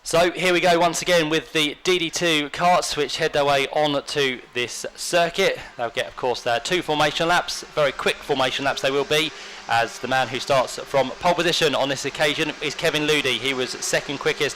So here we go once again with the DD2 karts, which head their way on to this circuit. They'll get, of course, their 2 formation laps, very quick formation laps they will be, as the man who starts from pole position on this occasion is Kevin Ludi. He was second quickest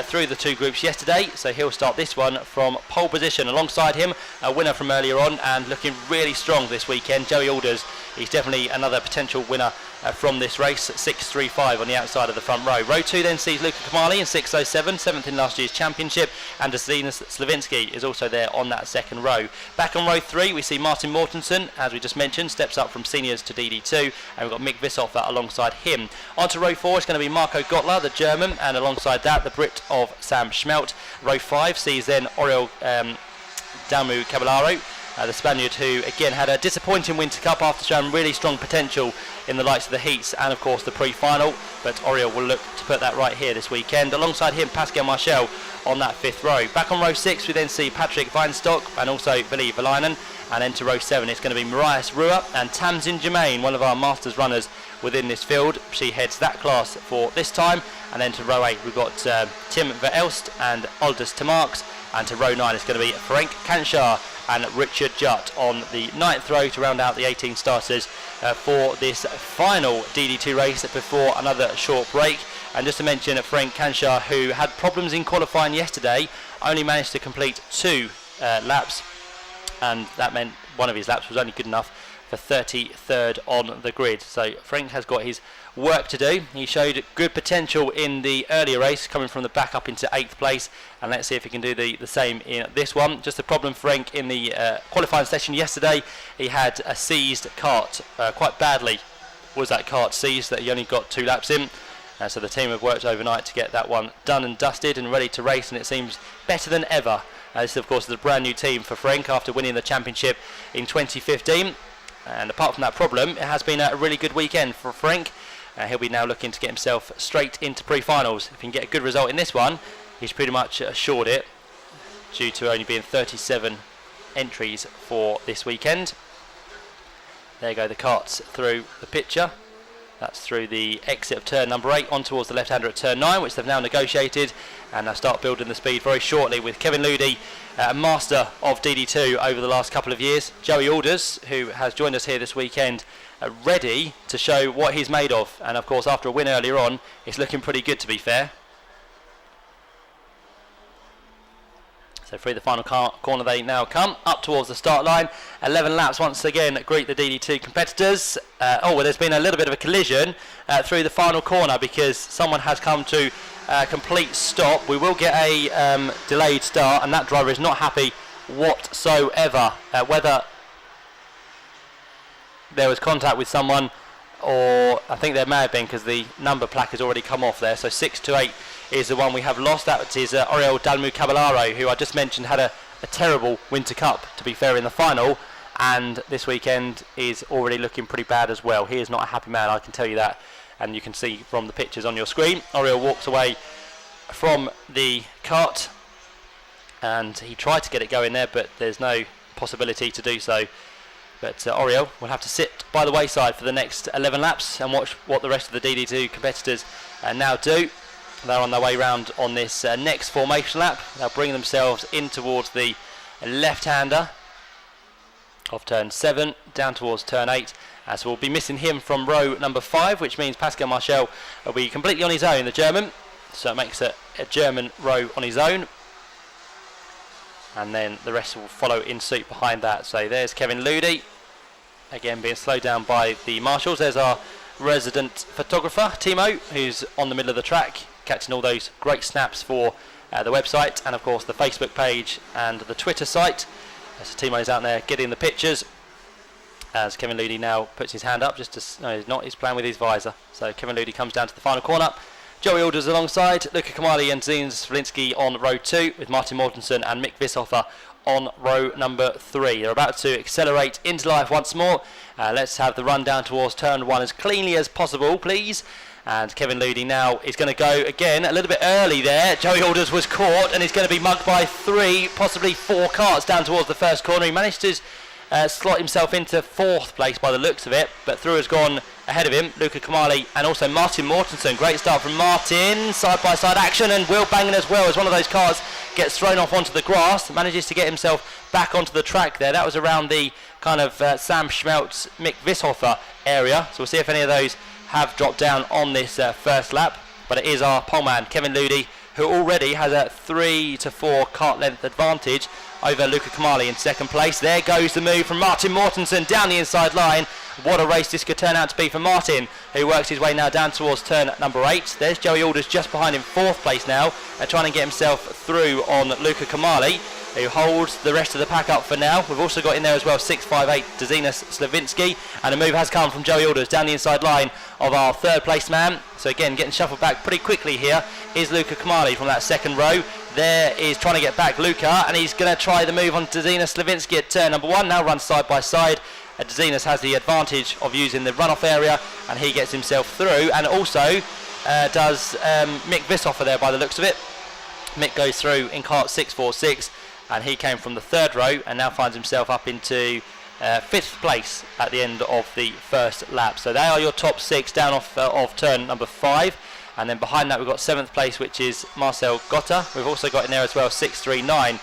through the 2 groups yesterday, so he'll start this one from pole position. Alongside him, a winner from earlier on and looking really strong this weekend, Joey Alders. He's definitely another potential winner from this race, 6.35 on the outside of the front row. Row 2 then sees Luca Kamali in 6.07, 7th in last year's championship, and Zdena Slavinsky is also there on that second row. Back on row 3 we see Martin Mortensen, as we just mentioned, steps up from seniors to DD2, and we've got Mick Vishofer alongside him. On to row 4 is going to be Marco Gottler, the German, and alongside that the Brit of Sam Schmelt. Row 5 sees then Oriol Dalmu Caballero, the Spaniard, who again had a disappointing Winter Cup after showing really strong potential in the likes of the heats and of course the pre-final, but Oriol will look to put that right here this weekend. Alongside him, Pascal Marchel on that 5th row. Back on row 6 we then see Patrick Weinstock and also Vili Valainen, and then to row 7 it's going to be Marias Rua and Tamsin Germain, one of our Masters runners within this field. She heads that class for this time. And then to row 8 we've got Tim Verelst and Aldous Tamarks, and to row 9 it's going to be Frank Kanshar and Richard Jutt on the 9th row to round out the 18 starters for this final DD2 race before another short break. And just to mention Frank Kanshar, who had problems in qualifying yesterday, only managed to complete 2 laps, and that meant one of his laps was only good enough for 33rd on the grid. So Frank has got his work to do. He showed good potential in the earlier race, coming from the back up into 8th place, and let's see if he can do the same in this one. Just a problem for Frank in the qualifying session yesterday. He had a seized kart, quite badly was that kart seized, that he only got 2 laps in. So the team have worked overnight to get that one done and dusted and ready to race, and it seems better than ever. This of course is a brand new team for Frank after winning the championship in 2015. And apart from that problem, it has been a really good weekend for Frank. He'll be now looking to get himself straight into pre-finals. If he can get a good result in this one, he's pretty much assured it, due to only being 37 entries for this weekend. There you go, the karts through the picture. That's through the exit of turn number 8 on towards the left-hander at turn 9, which they've now negotiated, and they'll start building the speed very shortly with Kevin Ludi, a master of DD2 over the last couple of years. Joey Alders, who has joined us here this weekend, ready to show what he's made of, and of course after a win earlier on, it's looking pretty good, to be fair. So through the final corner they now come, up towards the start line. 11 laps once again greet the DD2 competitors. Well, there's been a little bit of a collision through the final corner because someone has come to a complete stop. We will get a delayed start, and that driver is not happy whatsoever. Whether there was contact with someone, or I think there may have been, because the number plaque has already come off there. So 628 is the one we have lost. That is Oriol Dalmu Caballero, who I just mentioned had a terrible Winter Cup, to be fair, in the final, and this weekend is already looking pretty bad as well. He is not a happy man, I can tell you that, and you can see from the pictures on your screen. Oriol walks away from the kart, and he tried to get it going there, but there's no possibility to do so. But Oriol will have to sit by the wayside for the next 11 laps and watch what the rest of the DD2 competitors now do. They're on their way round on this next formation lap. They'll bring themselves in towards the left-hander of turn 7, down towards turn 8. So we'll be missing him from row number 5, which means Pascal Marchel will be completely on his own, the German. So it makes a German row on his own. And then the rest will follow in suit behind that. So there's Kevin Ludi, again being slowed down by the marshals. There's our resident photographer, Timo, who's on the middle of the track, catching all those great snaps for the website and of course the Facebook page and the Twitter site. So Timo is out there getting the pictures, as Kevin Ludi now puts his hand up just to, no, he's not, he's playing with his visor. So Kevin Ludi comes down to the final corner. Joey Alders alongside, Luca Kamali and Zdena Slavinsky on row 2, with Martin Mortensen and Mick Vishofer on row number 3. They're about to accelerate into life once more. Let's have the run down towards turn 1 as cleanly as possible, please. And Kevin Ludi now is going to go again a little bit early there. Joey Alders was caught and is going to be mugged by 3, possibly 4 karts down towards the first corner. He managed to slot himself into 4th place by the looks of it, but through has gone ahead of him, Luca Kamali and also Martin Mortensen. Great start from Martin, side-by-side action, and wheel banging as well as one of those cars gets thrown off onto the grass, manages to get himself back onto the track there. That was around the kind of Sam Schmeltz, Mick Vishofer area, so we'll see if any of those have dropped down on this first lap, but it is our poleman Kevin Ludi, who already has a 3 to 4 kart length advantage over Luca Kamali in 2nd place. There goes the move from Martin Mortensen down the inside line. What a race this could turn out to be for Martin, who works his way now down towards turn number 8. There's Joey Alders just behind him, 4th place now, trying to get himself through on Luca Kamali, who holds the rest of the pack up for now. We've also got in there as well 658 Dazinas Slavinsky, and a move has come from Joey Alders down the inside line of our 3rd place man. So again, getting shuffled back pretty quickly here is Luca Kamali from that 2nd row. There is trying to get back Luca, and he's going to try the move on Dazinas Slavinsky at turn number 1, now runs side by side. Dazinas has the advantage of using the runoff area, and he gets himself through, and also does Mick Vishofer there by the looks of it. Mick goes through in kart 646, and he came from the 3rd row and now finds himself up into 5th place at the end of the first lap. So they are your top 6 down off of turn number 5, and then behind that we've got 7th place, which is Marcel Gotta. We've also got in there as well 639,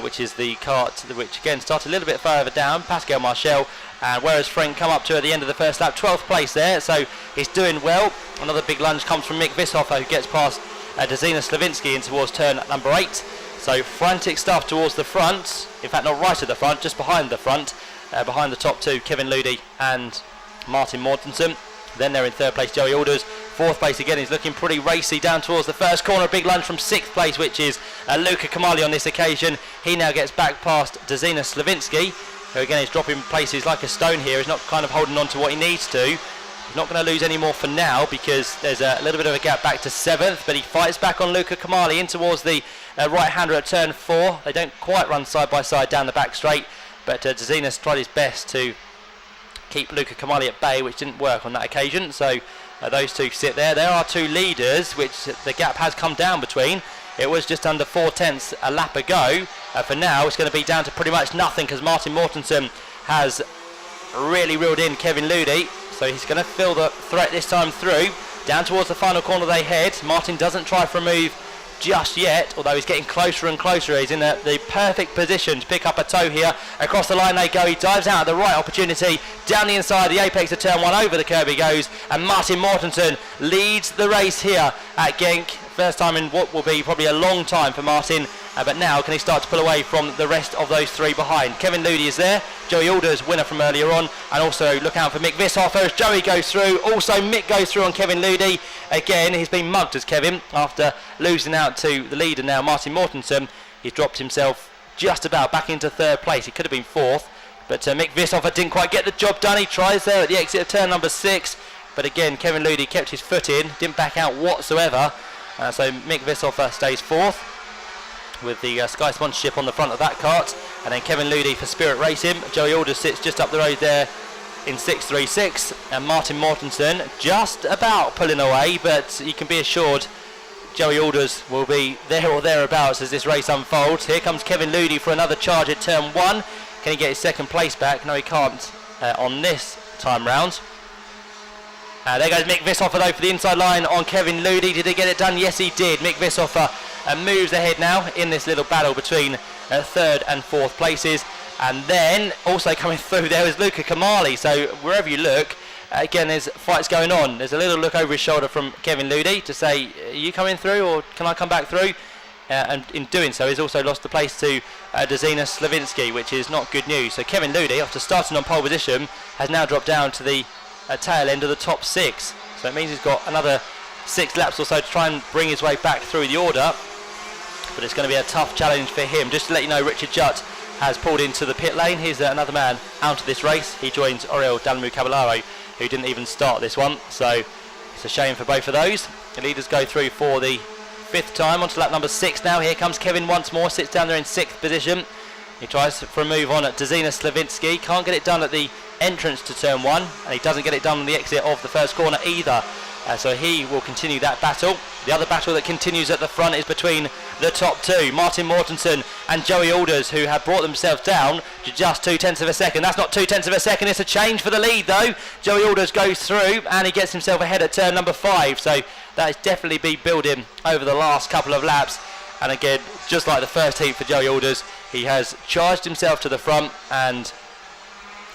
which is the kart which again started a little bit further down, Pascal Marchel, and whereas Frank come up to at the end of the first lap, 12th place there, so he's doing well. Another big lunge comes from Mick Vishofer, who gets past Dazina Slavinsky in towards turn number 8. So frantic stuff towards the front, in fact not right at the front, just behind the front, behind the top 2, Kevin Ludi and Martin Mortensen. Then they're in 3rd place, Joey Alders. 4th place again, he's looking pretty racy down towards the first corner. Big lunge from 6th place, which is Luca Kamali on this occasion. He now gets back past Dazina Slavinsky, who again is dropping places like a stone here. He's not kind of holding on to what he needs to. He's not going to lose any more for now because there's a little bit of a gap back to 7th, but he fights back on Luca Kamali in towards the right-hander at turn 4. They don't quite run side by side down the back straight, but Dazinas tried his best to keep Luca Kamali at bay, which didn't work on that occasion. So those two sit there. There are 2 leaders, which the gap has come down between. It was just under 4/10 a lap ago. For now, it's going to be down to pretty much nothing because Martin Mortensen has really reeled in Kevin Ludi. So he's going to feel the threat this time through. Down towards the final corner they head. Martin doesn't try for a move just yet, although he's getting closer and closer. He's in the perfect position to pick up a toe here. Across the line they go. He dives out at the right opportunity. Down the inside, the apex of turn 1, over the curb he goes. And Martin Mortensen leads the race here at Genk. First time in what will be probably a long time for Martin. But now can he start to pull away from the rest of those 3 behind. Kevin Ludi is there. Joey Alders, winner from earlier on. And also look out for Mick Vishofer as Joey goes through. Also Mick goes through on Kevin Ludi. Again, he's been mugged as Kevin after losing out to the leader now, Martin Mortensen. He's dropped himself just about back into 3rd place. He could have been 4th. But Mick Vishofer didn't quite get the job done. He tries there at the exit of turn number 6. But again, Kevin Ludi kept his foot in. Didn't back out whatsoever. So Mick Vishofer stays 4th. With the Sky sponsorship on the front of that kart, and then Kevin Ludi for Spirit Racing. Joey Alders sits just up the road there in 636, and Martin Mortensen just about pulling away, but you can be assured Joey Alders will be there or thereabouts as this race unfolds. Here comes Kevin Ludi for another charge at turn 1. Can he get his 2nd place back? No, he can't on this time round. There goes Mick Vishofer though for the inside line on Kevin Ludi. Did he get it done? Yes, he did. Mick Vishofer moves ahead now in this little battle between 3rd and 4th places. And then also coming through there is Luca Kamali. So wherever you look, again, there's fights going on. There's a little look over his shoulder from Kevin Ludi to say, are you coming through or can I come back through? And in doing so, he's also lost the place to Dazina Slavinsky, which is not good news. So Kevin Ludi, after starting on pole position, has now dropped down to the tail end of the top 6. So it means he's got another 6 laps or so to try and bring his way back through the order. But it's going to be a tough challenge for him. Just to let you know, Richard Jutt has pulled into the pit lane. He's another man out of this race. He joins Oriol Dalmu Caballero, who didn't even start this one. So it's a shame for both of those. The leaders go through for the 5th time. On to lap number 6 now. Here comes Kevin once more. Sits down there in 6th position. He tries for a move on at Dazina Slavinsky. Can't get it done at the entrance to turn 1. And he doesn't get it done on the exit of the first corner either. So he will continue that battle. The other battle that continues at the front is between the top two, Martin Mortensen and Joey Alders, who have brought themselves down to just 0.2 of a second. That's not 0.2 of a second, it's a change for the lead though. Joey Alders goes through and he gets himself ahead at turn number 5, so that has definitely been building over the last couple of laps. And again, just like the first heat for Joey Alders, he has charged himself to the front, and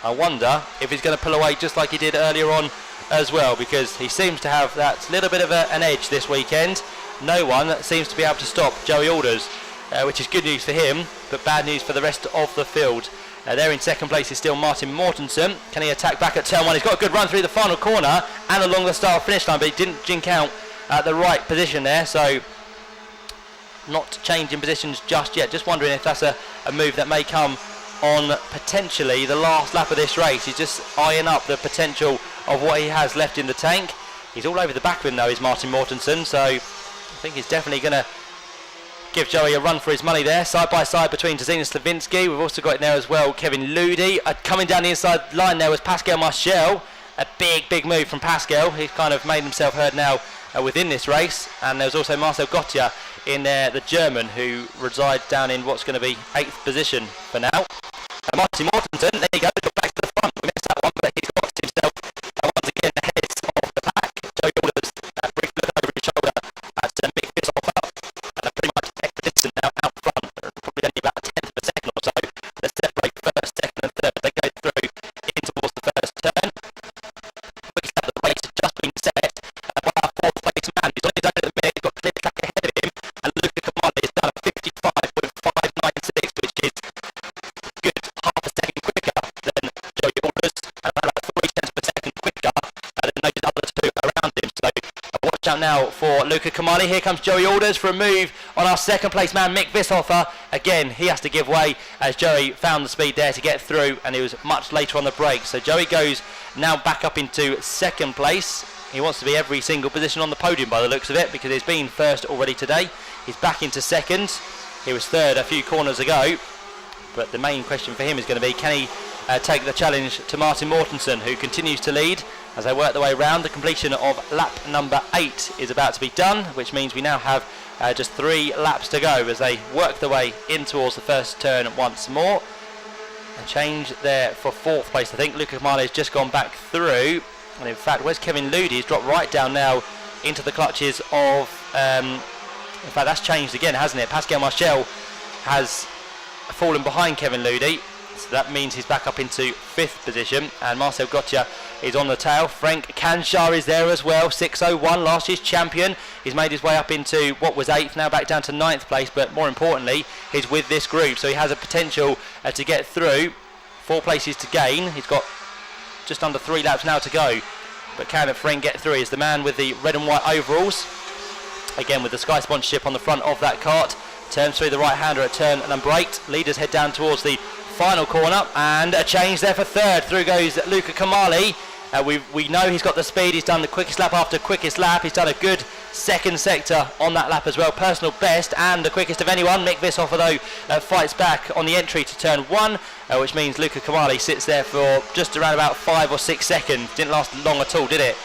I wonder if he's going to pull away just like he did earlier on as well, because he seems to have that little bit of an edge this weekend. No one seems to be able to stop Joey Alders, which is good news for him, but bad news for the rest of the field. There in second place is still Martin Mortensen. Can he attack back at turn 1? He's got a good run through the final corner and along the start finish line, but he didn't jink out at the right position there, so not changing positions just yet. Just wondering if that's a move that may come on potentially the last lap of this race. He's just eyeing up the potential of what he has left in the tank. He's all over the back of him though, is Martin Mortensen, so I think he's definitely going to give Joey a run for his money there. Side by side between Dzina Slavinsky. We've also got in there as well Kevin Ludi. Coming down the inside line there was Pascal Marchel. A big move from Pascal. He's kind of made himself heard now within this race. And there was also Marcel Gautier in there, the German, who resides down in what's going to be 8th position for now. Martin Mortensen, there you go, back to the front. We missed that one, but he's got himself once again ahead of the pack. Joey Alders, that brief look over his shoulder. That's Mick Fishoff up, and pretty much expedition now out front. Probably only about 1/10 of a second or so. They separate first, second and third. They go through in towards the first turn. Quick start of the race has just been set by our 4th place man. He's on his own at the minute, he's got clear track ahead of him, and Luca Kamali has done a 55.596, which is good half a second quicker than Joey Alders, and about 0.3 of a second quicker than those other two around him. So watch out now for Luca Kamali. Here comes Joey Alders for a move on our second place man Mick Vishofer. Again, he has to give way as Joey found the speed there to get through, and he was much later on the brakes. So Joey goes now back up into second place. He wants to be every single position on the podium by the looks of it, because he's been first already today. He's back into second. He was third a few corners ago. But the main question for him is going to be, can he take the challenge to Martin Mortensen, who continues to lead as they work their way round. The completion of lap number 8 is about to be done, which means we now have just 3 laps to go as they work their way in towards the first turn once more. A change there for 4th place. I think Luca Kamali has just gone back through, and in fact where's Kevin Ludi? He's dropped right down now into the clutches of in fact that's changed again, hasn't it? Pascal Marchel has fallen behind Kevin Ludi, so that means he's back up into 5th position, and Marcel Gautier is on the tail. Frank Canchar is there as well, 6:01, last year's champion. He's made his way up into what was 8th, now back down to 9th place, but more importantly he's with this group, so he has a potential to get through. 4 places to gain. He's got just under 3 laps now to go, but can Frank get through? He's the man with the red and white overalls, again with the Sky sponsorship on the front of that kart. Turns through the right-hander at turn number 8. Leaders head down towards the final corner, and a change there for 3rd. Through goes Luca Kamali. We know he's got the speed. He's done the quickest lap after quickest lap. He's done a good 2nd sector on that lap as well. Personal best and the quickest of anyone. Mick Vishofer though fights back on the entry to turn 1, which means Luca Kamali sits there for just around about 5 or 6 seconds. Didn't last long at all, did it,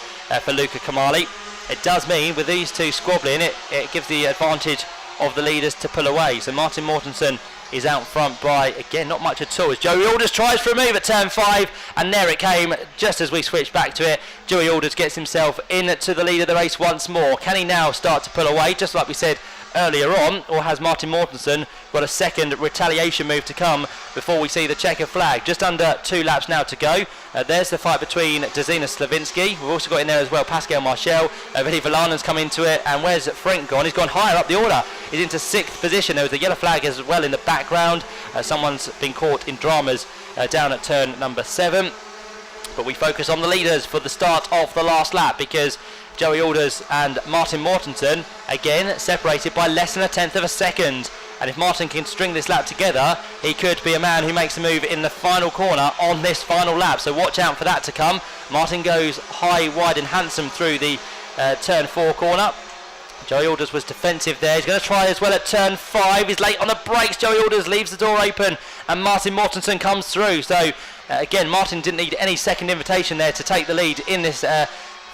for Luca Kamali? It does mean with these two squabbling, it gives the advantage of the leaders to pull away. So Martin Mortensen is out front by, again, not much at all, as Joey Alders tries for a move at turn 5, and there it came just as we switched back to it. Joey Alders gets himself into the lead of the race once more. Can he now start to pull away, just like we said earlier on, or has Martin Mortensen got a second retaliation move to come before we see the checker flag? Just under 2 laps now to go. There's the fight between Dzina Slavinsky. We've also got in there as well Pascal Marchel. Vili Valanen's come into it, and where's Frank gone? He's gone higher up the order. He's into 6th position. There was a yellow flag as well in the background. Someone's been caught in dramas down at turn number 7. But we focus on the leaders for the start of the last lap, because Joey Alders and Martin Mortensen, again, separated by less than 1/10 of a second. And if Martin can string this lap together, he could be a man who makes a move in the final corner on this final lap. So watch out for that to come. Martin goes high, wide and handsome through the turn 4 corner. Joey Alders was defensive there. He's going to try as well at turn 5. He's late on the brakes. Joey Alders leaves the door open, and Martin Mortensen comes through. So again, Martin didn't need any second invitation there to take the lead in this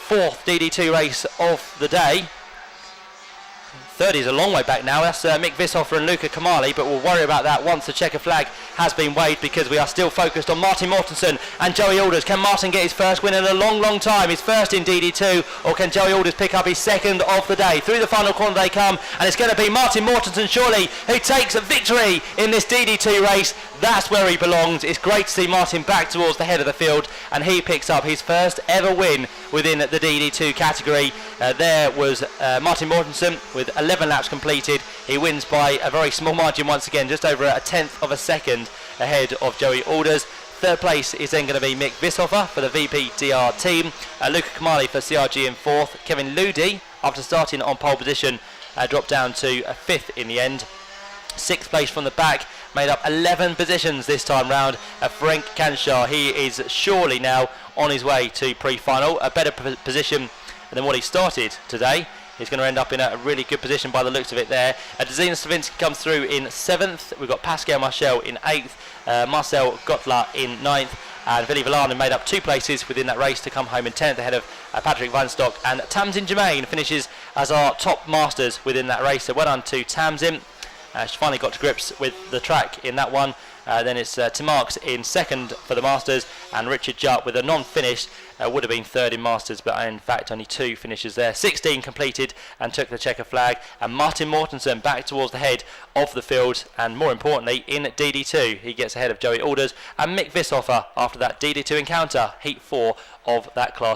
fourth DD2 race of the day. 30 is a long way back now. That's Mick Vishofer and Luca Kamali, but we'll worry about that once the checker flag has been waved, because we are still focused on Martin Mortensen and Joey Alders. Can Martin get his first win in a long time? His first in DD2, or can Joey Alders pick up his second of the day? Through the final corner they come, and it's going to be Martin Mortensen surely who takes a victory in this DD2 race. That's where he belongs. It's great to see Martin back towards the head of the field, and he picks up his first ever win within the DD2 category. There was Martin Mortensen with 11 laps completed. He wins by a very small margin once again, just over a tenth of a second ahead of Joey Alders. Third place is then going to be Mick Vishofer for the VPDR team. Luca Kamali for CRG in fourth. Kevin Ludi, after starting on pole position, dropped down to fifth in the end. Sixth place from the back, made up 11 positions this time round. Frank Canshar, he is surely now on his way to pre-final. A better position than what he started today. He's going to end up in a really good position by the looks of it there. Dzina Slavinsky comes through in 7th. We've got Pascal Marchel in 8th. Marcel Gottler in 9th. And Willy Villanen made up 2 places within that race to come home in 10th ahead of Patrick Weinstock. And Tamsin Germain finishes as our top masters within that race. So well done to Tamsin. She finally got to grips with the track in that one. Then it's Tim Marks in 2nd for the Masters, and Richard Jutt with a non-finish would have been 3rd in Masters, but in fact only 2 finishes there. 16 completed and took the checker flag, and Martin Mortensen back towards the head of the field, and more importantly in DD2 he gets ahead of Joey Alders and Mick Vishofer after that DD2 encounter, Heat 4 of that class.